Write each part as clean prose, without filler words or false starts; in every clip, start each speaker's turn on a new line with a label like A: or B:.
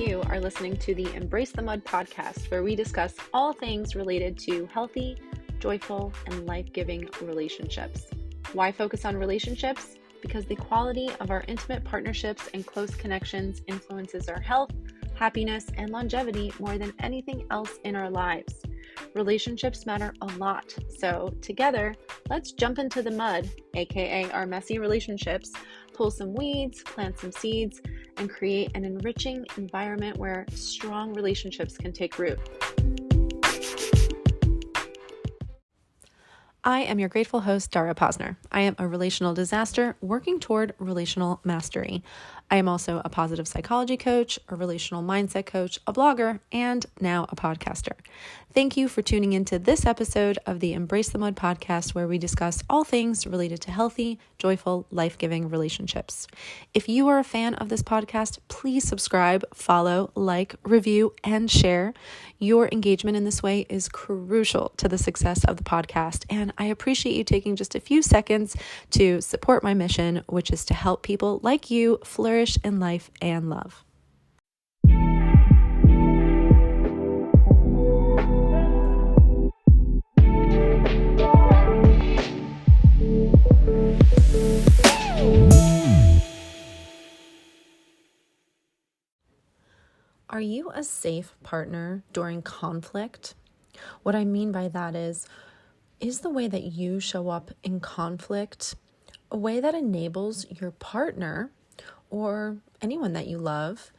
A: You are listening to the Embrace the Mud podcast, where we discuss all things related to healthy, joyful, and life-giving relationships. Why focus on relationships? Because the quality of our intimate partnerships and close connections influences our health, happiness, and longevity more than anything else in our lives. Relationships matter a lot, so together, let's jump into the mud, aka our messy relationships, pull some weeds, plant some seeds, and create an enriching environment where strong relationships can take root. I am your grateful host, Dara Posner. I am a relational disaster working toward relational mastery. I am also a positive psychology coach, a relational mindset coach, a blogger, and now a podcaster. Thank you for tuning into this episode of the Embrace the Mud podcast, where we discuss all things related to healthy, joyful, life-giving relationships. If you are a fan of this podcast, please subscribe, follow, like, review, and share. Your engagement in this way is crucial to the success of the podcast, and I appreciate you taking just a few seconds to support my mission, which is to help people like you flourish in life and love. Are you a safe partner during conflict? What I mean by that is the way that you show up in conflict a way that enables your partner or anyone that you love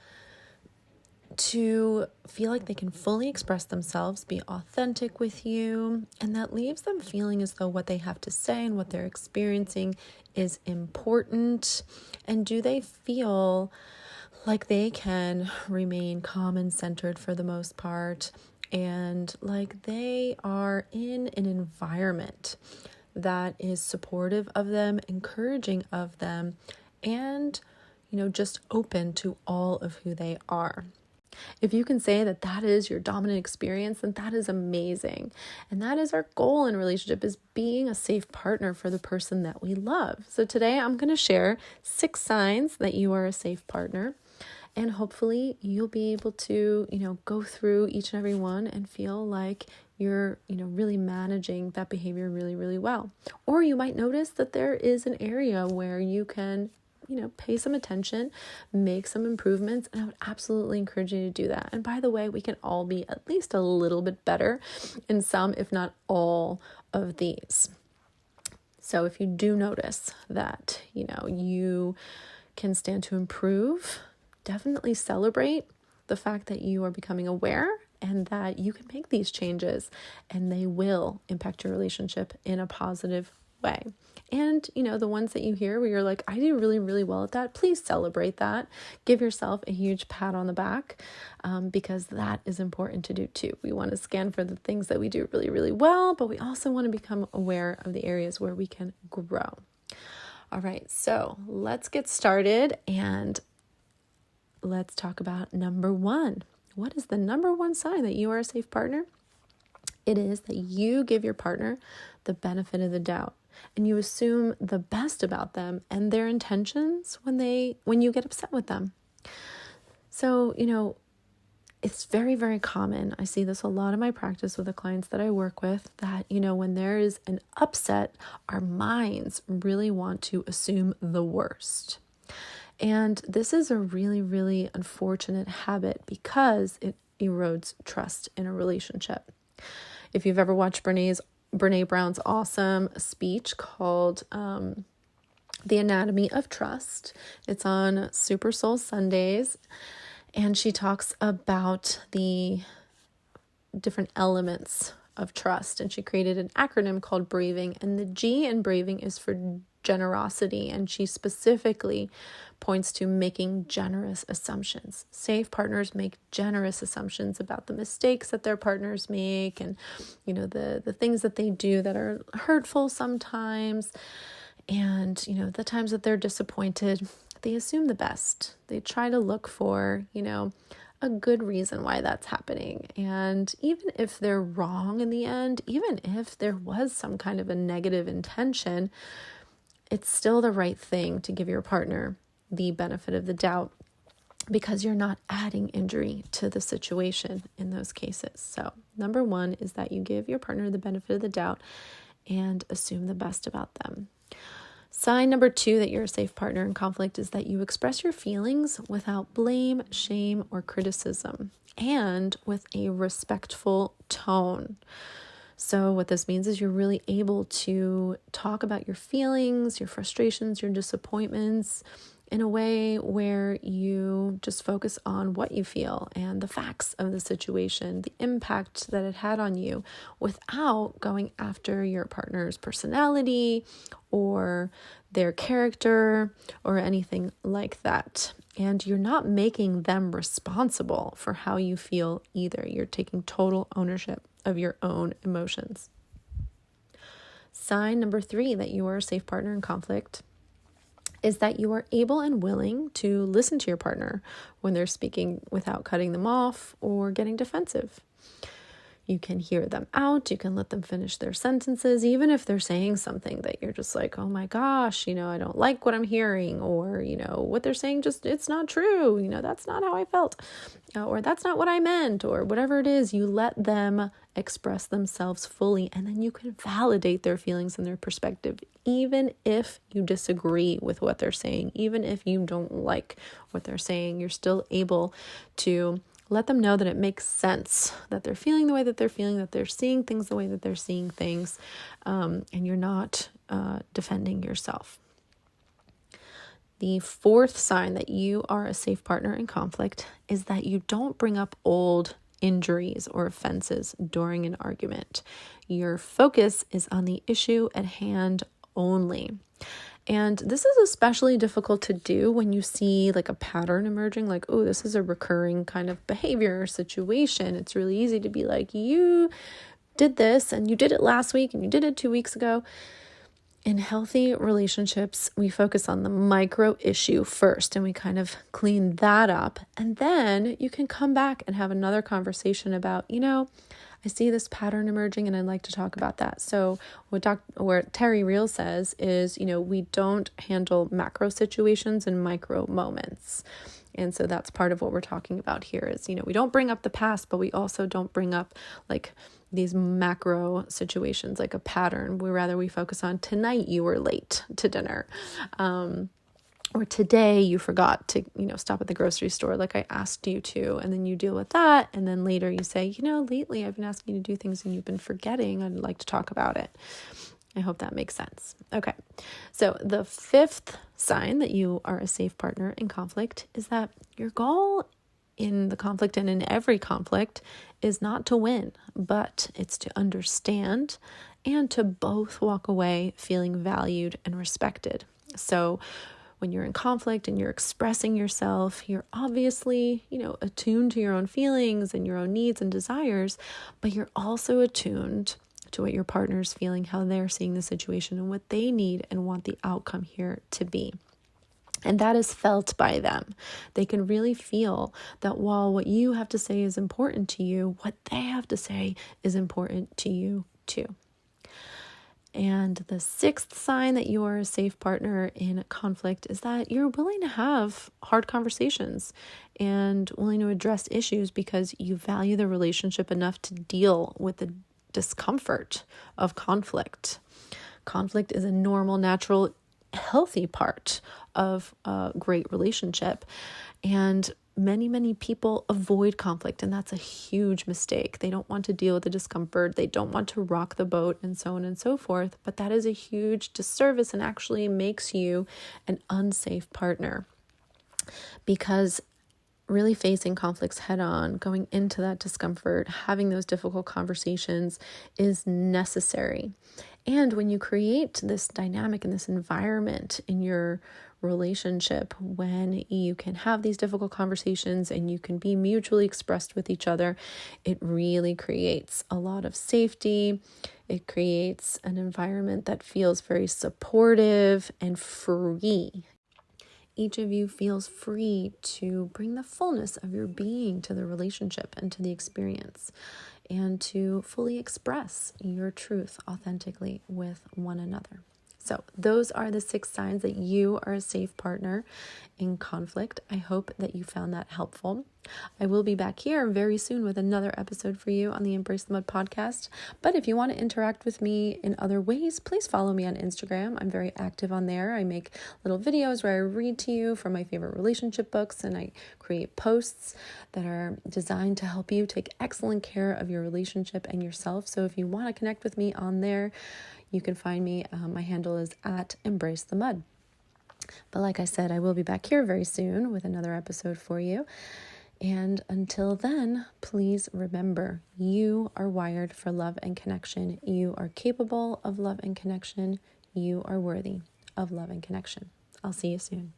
A: to feel like they can fully express themselves, be authentic with you, and that leaves them feeling as though what they have to say and what they're experiencing is important? And do they feel like they can remain calm and centered for the most part, and like they are in an environment that is supportive of them, encouraging of them, and just open to all of who they are? If you can say that that is your dominant experience, then that is amazing. And that is our goal in a relationship, is being a safe partner for the person that we love. So today I'm going to share 6 signs that you are a safe partner. And hopefully you'll be able to, go through each and every one and feel like you're, really managing that behavior really, really well. Or you might notice that there is an area where you can pay some attention, make some improvements, and I would absolutely encourage you to do that. And by the way, we can all be at least a little bit better in some, if not all, of these. So if you do notice that, you can stand to improve, definitely celebrate the fact that you are becoming aware and that you can make these changes and they will impact your relationship in a positive way. And, the ones that you hear where you're like, I do really, really well at that, please celebrate that. Give yourself a huge pat on the back, because that is important to do too. We want to scan for the things that we do really, really well, but we also want to become aware of the areas where we can grow. All right, so let's get started and let's talk about number 1. What is the number 1 sign that you are a safe partner? It is that you give your partner the benefit of the doubt and you assume the best about them and their intentions when you get upset with them. So, it's very, very common. I see this a lot in my practice with the clients that I work with, that, when there is an upset, our minds really want to assume the worst. And this is a really, really unfortunate habit because it erodes trust in a relationship. If you've ever watched Brene Brown's awesome speech called The Anatomy of Trust, it's on Super Soul Sundays, and she talks about the different elements of trust, and she created an acronym called BRAVING, and the G in BRAVING is for generosity, and she specifically points to making generous assumptions. Safe partners make generous assumptions about the mistakes that their partners make, and the things that they do that are hurtful sometimes, and the times that they're disappointed. They assume the best. They try to look for a good reason why that's happening. And even if they're wrong in the end, even if there was some kind of a negative intention, it's still the right thing to give your partner the benefit of the doubt, because you're not adding injury to the situation in those cases. So number one is that you give your partner the benefit of the doubt and assume the best about them. Sign number two that you're a safe partner in conflict is that you express your feelings without blame, shame, or criticism, and with a respectful tone. So what this means is you're really able to talk about your feelings, your frustrations, your disappointments in a way where you just focus on what you feel and the facts of the situation, the impact that it had on you, without going after your partner's personality or their character or anything like that. And you're not making them responsible for how you feel either. You're taking total ownership of your own emotions. Sign number three that you are a safe partner in conflict is that you are able and willing to listen to your partner when they're speaking without cutting them off or getting defensive. You can hear them out. You can let them finish their sentences, even if they're saying something that you're just like, oh my gosh, I don't like what I'm hearing, or, what they're saying, it's not true. That's not how I felt, or that's not what I meant, or whatever it is. You let them express themselves fully, and then you can validate their feelings and their perspective, even if you disagree with what they're saying, even if you don't like what they're saying. You're still able to let them know that it makes sense, that they're feeling the way that they're feeling, that they're seeing things the way that they're seeing things, and you're not defending yourself. The fourth sign that you are a safe partner in conflict is that you don't bring up old injuries or offenses during an argument. Your focus is on the issue at hand only. And this is especially difficult to do when you see like a pattern emerging, like, oh, this is a recurring kind of behavior or situation. It's really easy to be like, you did this and you did it last week and you did it 2 weeks ago. In healthy relationships, we focus on the micro issue first and we kind of clean that up. And then you can come back and have another conversation about, I see this pattern emerging and I'd like to talk about that. So what Terry Real says is, we don't handle macro situations in micro moments. And so that's part of what we're talking about here is, we don't bring up the past, but we also don't bring up like these macro situations like a pattern. We focus on tonight you were late to dinner. Or today you forgot to, stop at the grocery store like I asked you to, and then you deal with that. And then later you say, lately I've been asking you to do things and you've been forgetting. I'd like to talk about it. I hope that makes sense. Okay. So the fifth sign that you are a safe partner in conflict is that your goal in the conflict and in every conflict is not to win, but it's to understand and to both walk away feeling valued and respected. So when you're in conflict and you're expressing yourself, you're obviously, attuned to your own feelings and your own needs and desires, but you're also attuned to what your partner's feeling, how they're seeing the situation, and what they need and want the outcome here to be. And that is felt by them. They can really feel that while what you have to say is important to you, what they have to say is important to you too. And the sixth sign that you are a safe partner in conflict is that you're willing to have hard conversations and willing to address issues because you value the relationship enough to deal with the discomfort of conflict. Conflict is a normal, natural, healthy part of a great relationship. And many people avoid conflict, and that's a huge mistake. They don't want to deal with the discomfort. They don't want to rock the boat and so on and so forth. But that is a huge disservice and actually makes you an unsafe partner, because really facing conflicts head on, going into that discomfort, having those difficult conversations is necessary. And when you create this dynamic and this environment in your relationship, when you can have these difficult conversations and you can be mutually expressed with each other, it really creates a lot of safety. It creates an environment that feels very supportive and free. Each of you feels free to bring the fullness of your being to the relationship and to the experience, and to fully express your truth authentically with one another. So those are the 6 signs that you are a safe partner in conflict. I hope that you found that helpful. I will be back here very soon with another episode for you on the Embrace the Mud podcast. But if you want to interact with me in other ways, please follow me on Instagram. I'm very active on there. I make little videos where I read to you from my favorite relationship books, and I create posts that are designed to help you take excellent care of your relationship and yourself. So if you want to connect with me on there, you can find me. My handle is @EmbraceTheMud. But like I said, I will be back here very soon with another episode for you. And until then, please remember, you are wired for love and connection. You are capable of love and connection. You are worthy of love and connection. I'll see you soon.